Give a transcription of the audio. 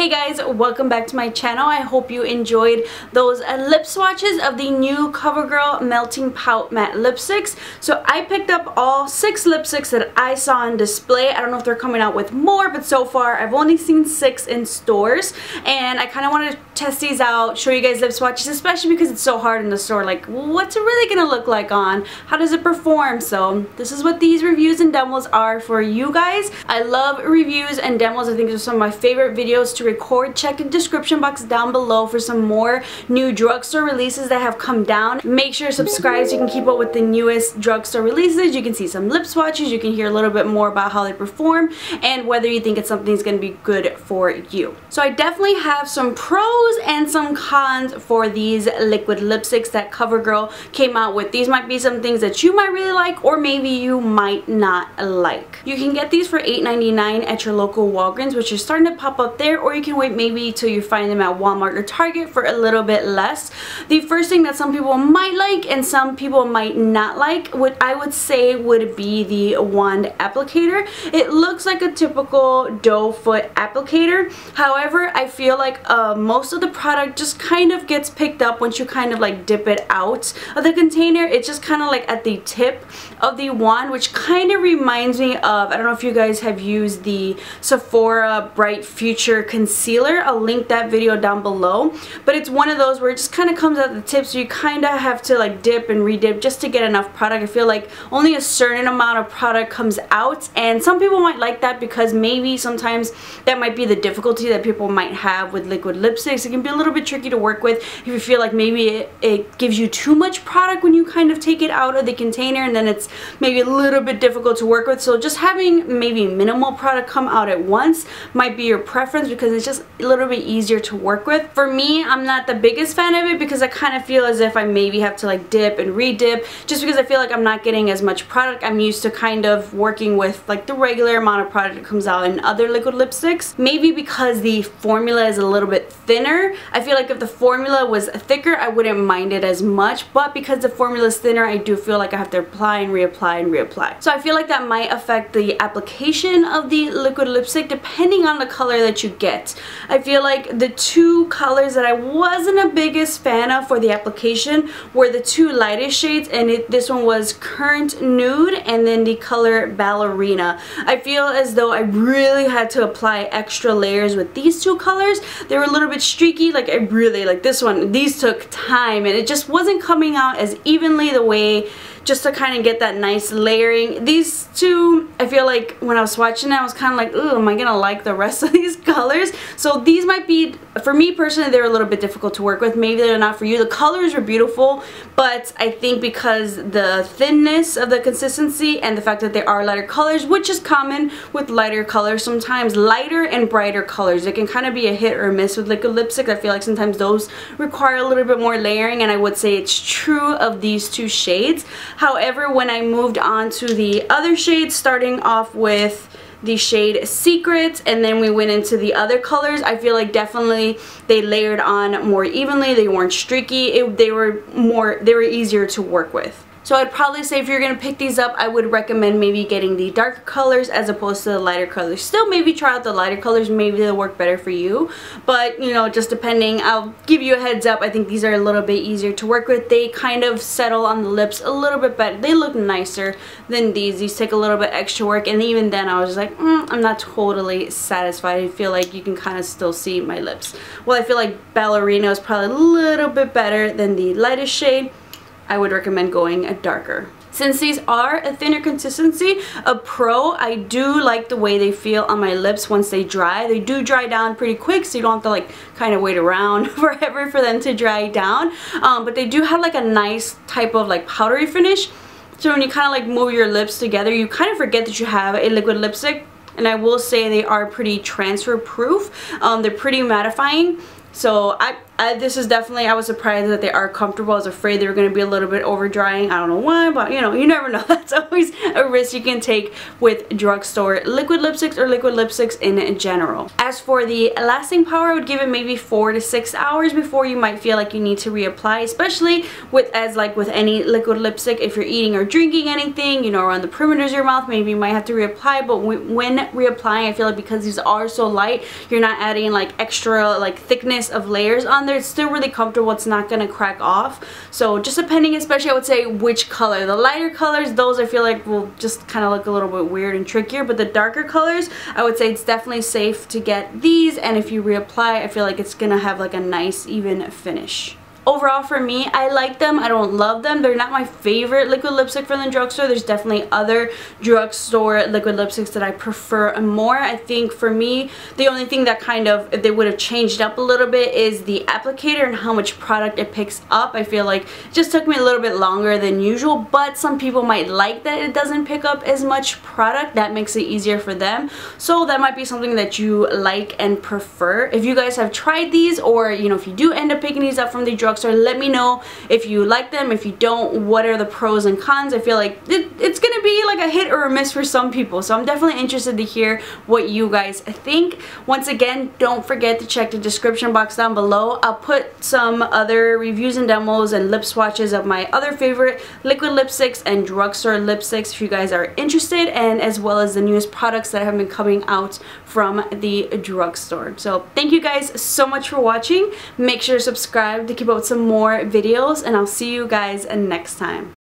Hey guys, welcome back to my channel. I hope you enjoyed those lip swatches of the new Covergirl Melting Pout Matte Lipsticks. So I picked up all 6 lipsticks that I saw on display. I don't know if they're coming out with more, but so far I've only seen 6 in stores. And I kind of want to test these out, show you guys lip swatches, especially because it's so hard in the store. Like, what's it really going to look like on? How does it perform? So this is what these reviews and demos are for you guys. I love reviews and demos. I think they're some of my favorite videos to record. Check the description box down below for some more new drugstore releases that have come down. Make sure to subscribe so you can keep up with the newest drugstore releases. You can see some lip swatches, you can hear a little bit more about how they perform and whether you think it's something that's going to be good for you. So I definitely have some pros and some cons for these liquid lipsticks that Covergirl came out with. These might be some things that you might really like or maybe you might not like. You can get these for $8.99 at your local Walgreens, which is starting to pop up there, or you can wait maybe till you find them at Walmart or Target for a little bit less. The first thing that some people might like and some people might not like, what I would say would be the wand applicator. It looks like a typical doe foot applicator. However, I feel like most of the product just kind of gets picked up once you kind of like dip it out of the container. It's just kind of like at the tip of the wand, which kind of reminds me of, I don't know if you guys have used the Sephora Bright Future concealer. I'll link that video down below, but it's one of those where it just kind of comes at the tip, so you kind of have to like dip and redip just to get enough product. I feel like only a certain amount of product comes out, and some people might like that because maybe sometimes that might be the difficulty that people might have with liquid lipsticks. It can be a little bit tricky to work with if you feel like maybe it gives you too much product when you kind of take it out of the container, and then it's maybe a little bit difficult to work with. So just having maybe minimal product come out at once might be your preference because it's just a little bit easier to work with. For me, I'm not the biggest fan of it because I kind of feel as if I maybe have to like dip and re-dip, just because I feel like I'm not getting as much product. I'm used to kind of working with like the regular amount of product that comes out in other liquid lipsticks. Maybe because the formula is a little bit thinner. I feel like if the formula was thicker, I wouldn't mind it as much, but because the formula is thinner, I do feel like I have to apply and reapply and reapply. So I feel like that might affect the application of the liquid lipstick depending on the color that you get. I feel like the 2 colors that I wasn't a biggest fan of for the application were the 2 lightest shades, and this one was Current Nude and then the color Ballerina. I feel as though I really had to apply extra layers with these 2 colors. They were a little bit streaky. Like I really like this one. These took time and it just wasn't coming out as evenly the way just to kind of get that nice layering. These 2, I feel like when I was swatching it, I was kind of like, ooh, am I gonna like the rest of these colors? So these might be, for me personally, they're a little bit difficult to work with. Maybe they're not for you. The colors are beautiful, but I think because the thinness of the consistency and the fact that they are lighter colors, which is common with lighter colors, sometimes lighter and brighter colors, it can kind of be a hit or miss with liquid lipstick. I feel like sometimes those require a little bit more layering, and I would say it's true of these 2 shades. However, when I moved on to the other shades, starting off with the shade Secret, and then we went into the other colors, I feel like definitely they layered on more evenly. They weren't streaky. They were easier to work with. So I'd probably say if you're going to pick these up, I would recommend maybe getting the darker colors as opposed to the lighter colors. Still maybe try out the lighter colors, maybe they'll work better for you. But, you know, just depending, I'll give you a heads up. I think these are a little bit easier to work with. They kind of settle on the lips a little bit better. They look nicer than these. These take a little bit extra work, and even then I was just like, I'm not totally satisfied. I feel like you can kind of still see my lips. Well, I feel like Ballerina is probably a little bit better than the lightest shade. I would recommend going a darker. Since these are a thinner consistency, a pro, I do like the way they feel on my lips once they dry. They do dry down pretty quick, so you don't have to like kind of wait around forever for them to dry down. But they do have like a nice type of like powdery finish. So when you kind of like move your lips together, you kind of forget that you have a liquid lipstick. And I will say they are pretty transfer proof. They're pretty mattifying. So I this is definitely, I was surprised that they are comfortable. I was afraid they were going to be a little bit over drying. I don't know why, but you know, you never know. That's always a risk you can take with drugstore liquid lipsticks or liquid lipsticks in general. As for the lasting power, I would give it maybe 4 to 6 hours before you might feel like you need to reapply, especially with any liquid lipstick. If you're eating or drinking anything, you know, around the perimeters of your mouth, maybe you might have to reapply. But when reapplying, I feel like because these are so light, you're not adding like extra like thickness of layers on there. It's still really comfortable. It's not gonna crack off. So just depending, especially I would say which color. The lighter colors, those I feel like will just kind of look a little bit weird and trickier, but the darker colors, I would say it's definitely safe to get these, and if you reapply, I feel like it's gonna have like a nice even finish. Overall, for me, I like them. I don't love them. They're not my favorite liquid lipstick from the drugstore. There's definitely other drugstore liquid lipsticks that I prefer more. I think for me, the only thing that kind of, if they would have changed up a little bit, is the applicator and how much product it picks up. I feel like it just took me a little bit longer than usual, but some people might like that it doesn't pick up as much product. That makes it easier for them. So that might be something that you like and prefer. If you guys have tried these, or you know, if you do end up picking these up from the drugstore, let me know if you like them. If you don't, what are the pros and cons? I feel like it's gonna be like a hit or a miss for some people, so I'm definitely interested to hear what you guys think. Once again, don't forget to check the description box down below. I'll put some other reviews and demos and lip swatches of my other favorite liquid lipsticks and drugstore lipsticks if you guys are interested, and as well as the newest products that have been coming out from the drugstore. So thank you guys so much for watching. Make sure to subscribe to keep up with some more videos, and I'll see you guys next time.